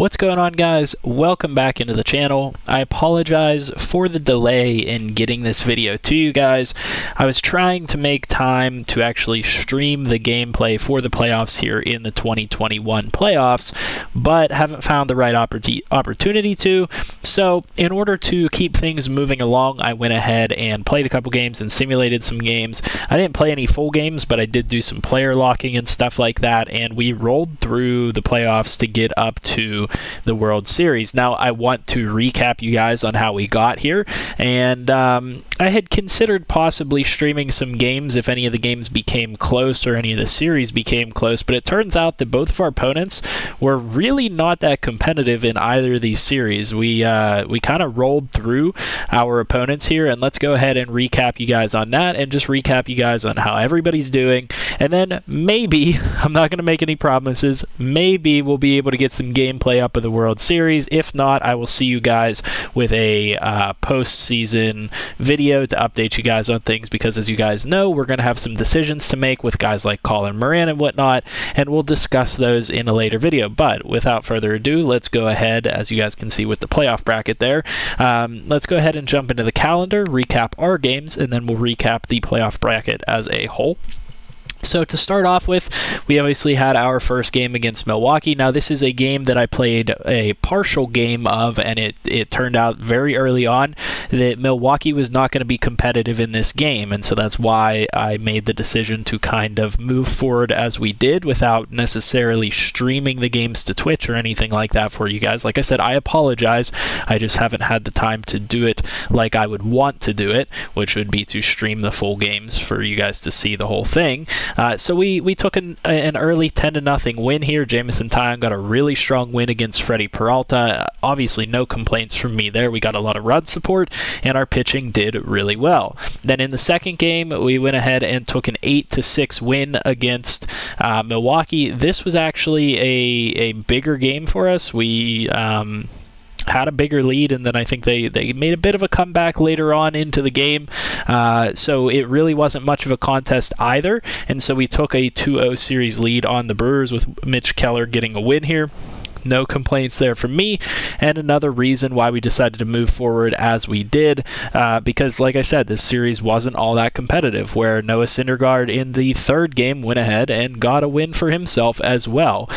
What's going on, guys? Welcome back into the channel. I apologize for the delay in getting this video to you guys. I was trying to make time to actually stream the gameplay for the playoffs here in the 2021 playoffs, but haven't found the right opportunity to. So in order to keep things moving along, I went ahead and played a couple games and simulated some games. I didn't play any full games, but I did do some player locking and stuff like that, and we rolled through the playoffs to get up to the World Series. Now, I want to recap you guys on how we got here, and I had considered possibly streaming some games if any of the games became close or any of the series became close, but it turns out that both of our opponents were really not that competitive in either of these series. We kind of rolled through our opponents here, and let's go ahead and recap you guys on that and just recap you guys on how everybody's doing, and then maybe, I'm not going to make any promises, maybe we'll be able to get some gameplay up of the World Series. If not, I will see you guys with a postseason video to update you guys on things, because as you guys know, we're going to have some decisions to make with guys like Colin Moran and whatnot, and we'll discuss those in a later video. But without further ado, let's go ahead, as you guys can see with the playoff bracket there, let's go ahead and jump into the calendar, recap our games, and then we'll recap the playoff bracket as a whole. So to start off with, we obviously had our first game against Milwaukee. Now, this is a game that I played a partial game of, and it turned out very early on that Milwaukee was not going to be competitive in this game, and so that's why I made the decision to kind of move forward as we did without necessarily streaming the games to Twitch or anything like that for you guys. Like I said, I apologize. I just haven't had the time to do it like I would want to do it, which would be to stream the full games for you guys to see the whole thing. So we took an early 10-0 win here. Jamison Tyon got a really strong win against Freddie Peralta. Obviously, no complaints from me there. We got a lot of run support, and our pitching did really well. Then in the second game, we went ahead and took an 8-6 win against Milwaukee. This was actually a bigger game for us. We had a bigger lead, and then I think they made a bit of a comeback later on into the game, so it really wasn't much of a contest either, and so we took a 2-0 series lead on the Brewers with Mitch Keller getting a win here. No complaints there from me, and another reason why we decided to move forward as we did, because like I said, this series wasn't all that competitive, where Noah Syndergaard in the third game went ahead and got a win for himself as well.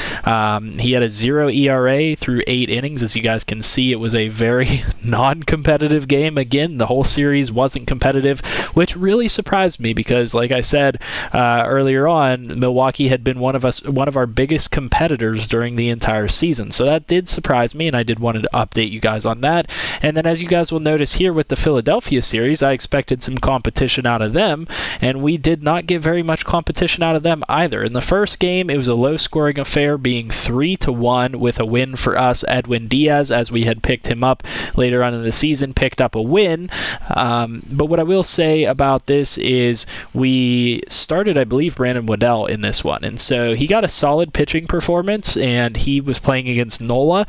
He had a 0 ERA through 8 innings. As you guys can see, it was a very non-competitive game. Again, the whole series wasn't competitive, which really surprised me, because like I said earlier on, Milwaukee had been one of our biggest competitors during the entire season. So that did surprise me, and I did want to update you guys on that. And then as you guys will notice here with the Philadelphia series, I expected some competition out of them, and we did not get very much competition out of them either. In the first game, it was a low-scoring affair, being 3-1 with a win for us. Edwin Diaz, as we had picked him up later on in the season, picked up a win. But what I will say about this is we started, I believe, Brandon Waddell in this one, and so he got a solid pitching performance, and he was playing against Nola.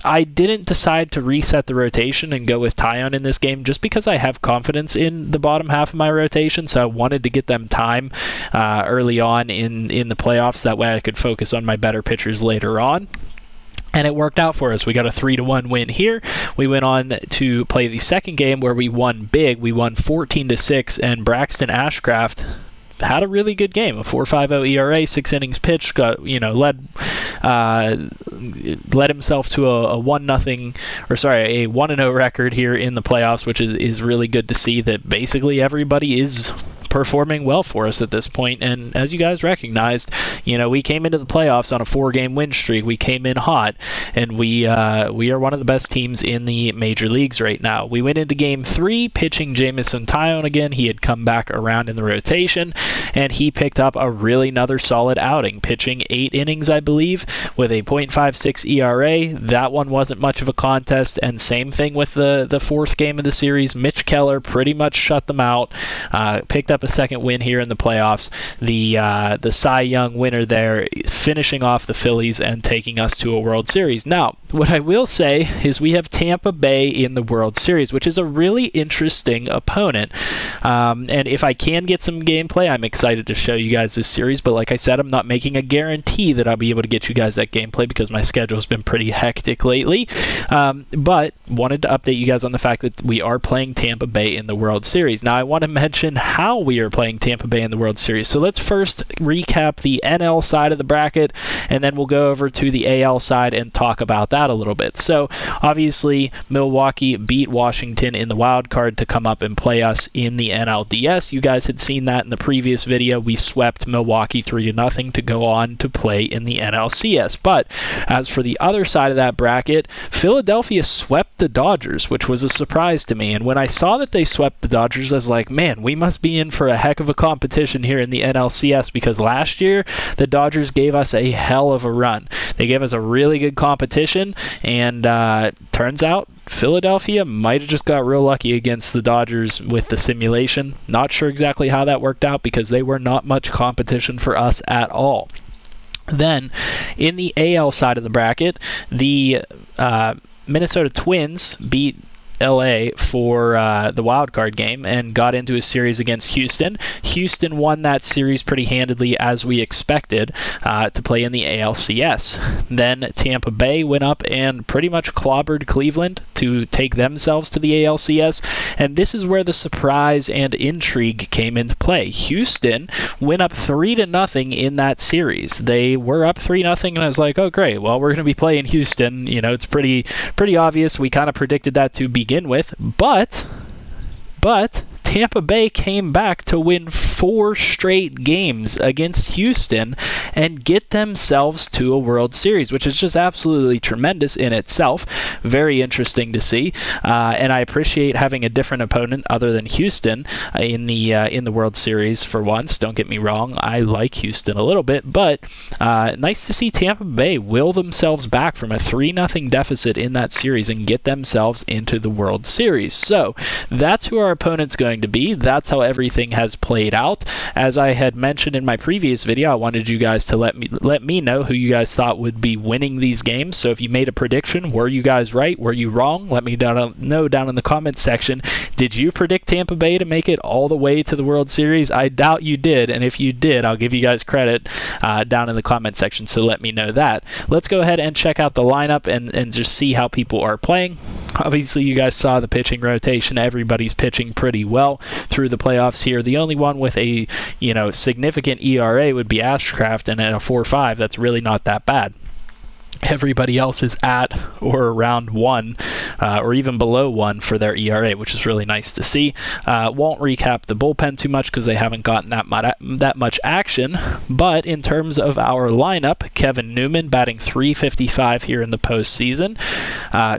I didn't decide to reset the rotation and go with Tyon in this game just because I have confidence in the bottom half of my rotation, so I wanted to get them time early on in the playoffs. That way I could focus on my better pitchers later on. And it worked out for us. We got a 3-1 win here. We went on to play the second game where we won big. We won 14-6, and Braxton Ashcraft had a really good game, a 4.50 ERA, 6 innings pitched, got led himself to a 1-0 record here in the playoffs, which is really good to see that basically everybody is performing well for us at this point. And as you guys recognized, we came into the playoffs on a 4-game win streak. We came in hot, and we are one of the best teams in the major leagues right now. We went into game 3 pitching Jamison Tyon again. He had come back around in the rotation, and he picked up another solid outing, pitching 8 innings, I believe, with a .56 ERA. That one wasn't much of a contest, and same thing with the fourth game of the series. Mitch Keller pretty much shut them out, picked up a second win here in the playoffs. The Cy Young winner there, finishing off the Phillies and taking us to a World Series. Now, what I will say is we have Tampa Bay in the World Series, which is a really interesting opponent. And if I can get some gameplay, I'm excited to show you guys this series. But like I said, I'm not making a guarantee that I'll be able to get you guys that gameplay because my schedule has been pretty hectic lately. But wanted to update you guys on the fact that we are playing Tampa Bay in the World Series. Now, I want to mention how we are playing Tampa Bay in the World Series. So let's first recap the NL side of the bracket, and then we'll go over to the AL side and talk about that a little bit. So obviously, Milwaukee beat Washington in the wild card to come up and play us in the NLDS. You guys had seen that in the previous video. We swept Milwaukee 3-0 to go on to play in the NLCS. But as for the other side of that bracket, Philadelphia swept the Dodgers, which was a surprise to me. And when I saw that they swept the Dodgers, I was like, man, we must be in for a heck of a competition here in the NLCS, because last year the Dodgers gave us a hell of a run. They gave us a really good competition, and turns out Philadelphia might have just got real lucky against the Dodgers with the simulation. Not sure exactly how that worked out because they were not much competition for us at all. Then, in the AL side of the bracket, the Minnesota Twins beat LA for the wild card game and got into a series against Houston. Houston won that series pretty handedly, as we expected, to play in the ALCS. Then Tampa Bay went up and pretty much clobbered Cleveland to take themselves to the ALCS, and this is where the surprise and intrigue came into play. Houston went up 3-0 in that series. They were up 3-0, and I was like, oh great, well, we're going to be playing Houston. You know, it's pretty obvious. We kind of predicted that to begin with, but Tampa Bay came back to win 4 straight games against Houston and get themselves to a World Series, which is just absolutely tremendous in itself. Very interesting to see, and I appreciate having a different opponent other than Houston in the World Series for once. Don't get me wrong, I like Houston a little bit, but nice to see Tampa Bay will themselves back from a 3-0 deficit in that series and get themselves into the World Series. So that's who our opponent's going to be. That's how everything has played out. As I had mentioned in my previous video, I wanted you guys to let me know who you guys thought would be winning these games. So if you made a prediction, were you guys right? Were you wrong? Let me know down in the comments section. Did you predict Tampa Bay to make it all the way to the World Series? I doubt you did, and if you did, I'll give you guys credit down in the comment section, so let me know that. Let's go ahead and check out the lineup and just see how people are playing. Obviously, you guys saw the pitching rotation. Everybody's pitching pretty well through the playoffs here. The only one with a significant ERA would be Ashcraft, and at a 4.5, that's really not that bad. Everybody else is at or around 1 or even below 1 for their ERA, which is really nice to see. Won't recap the bullpen too much because they haven't gotten that much action, but in terms of our lineup, Kevin Newman batting .355 here in the postseason.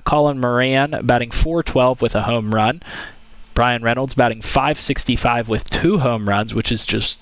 Colin Moran batting .412 with a home run. Brian Reynolds batting .565 with 2 home runs, which is just,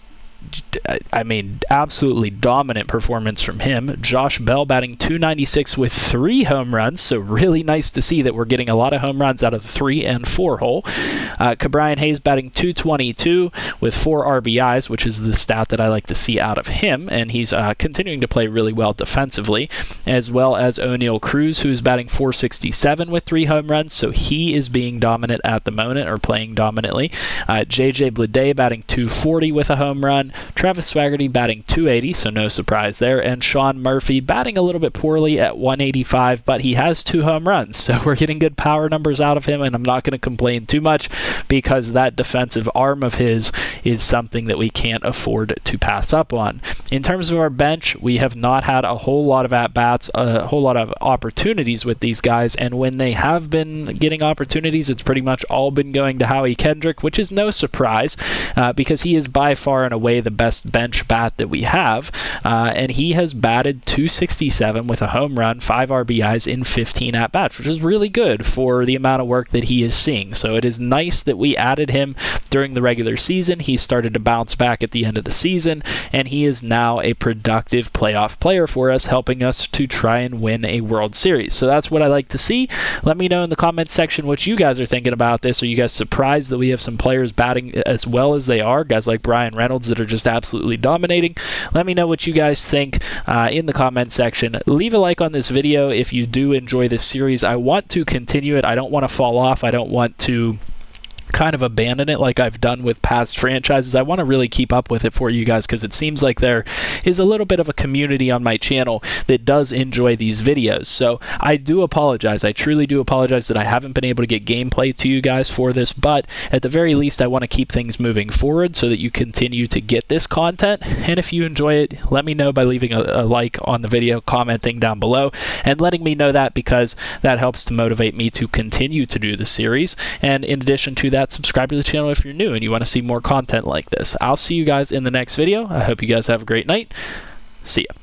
I mean, absolutely dominant performance from him. Josh Bell batting .296 with 3 home runs, so really nice to see that we're getting a lot of home runs out of the 3 and 4 hole. Ke'Bryan Hayes batting .222 with 4 RBIs, which is the stat that I like to see out of him, and he's continuing to play really well defensively, as well as O'Neal Cruz, who's batting .467 with 3 home runs, so he is being dominant at the moment, or playing dominantly. JJ Bleday batting .240 with a home run. Travis Swaggerty batting .280, so no surprise there, and Sean Murphy batting a little bit poorly at .185, but he has 2 home runs, so we're getting good power numbers out of him, and I'm not going to complain too much because that defensive arm of his is something that we can't afford to pass up on. In terms of our bench, we have not had a whole lot of at-bats, a whole lot of opportunities with these guys, and when they have been getting opportunities, it's pretty much all been going to Howie Kendrick, which is no surprise because he is by far and away the best bench bat that we have, and he has batted .267 with a home run, 5 RBIs in 15 at-bats, which is really good for the amount of work that he is seeing. So it is nice that we added him during the regular season. He started to bounce back at the end of the season, and he is now a productive playoff player for us, helping us to try and win a World Series. So that's what I like to see. Let me know in the comments section what you guys are thinking about this. Are you guys surprised that we have some players batting as well as they are? Guys like Brian Reynolds that are just absolutely dominating. Let me know what you guys think in the comment section. Leave a like on this video if you do enjoy this series. I want to continue it. I don't want to fall off. I don't want to kind of abandon it like I've done with past franchises. I want to really keep up with it for you guys because it seems like there is a little bit of a community on my channel that does enjoy these videos. So I do apologize. I truly do apologize that I haven't been able to get gameplay to you guys for this, but at the very least I want to keep things moving forward so that you continue to get this content. And if you enjoy it, let me know by leaving a like on the video, commenting down below, and letting me know that, because that helps to motivate me to continue to do the series. And in addition to that, subscribe to the channel if you're new and you want to see more content like this. I'll see you guys in the next video. I hope you guys have a great night. See ya.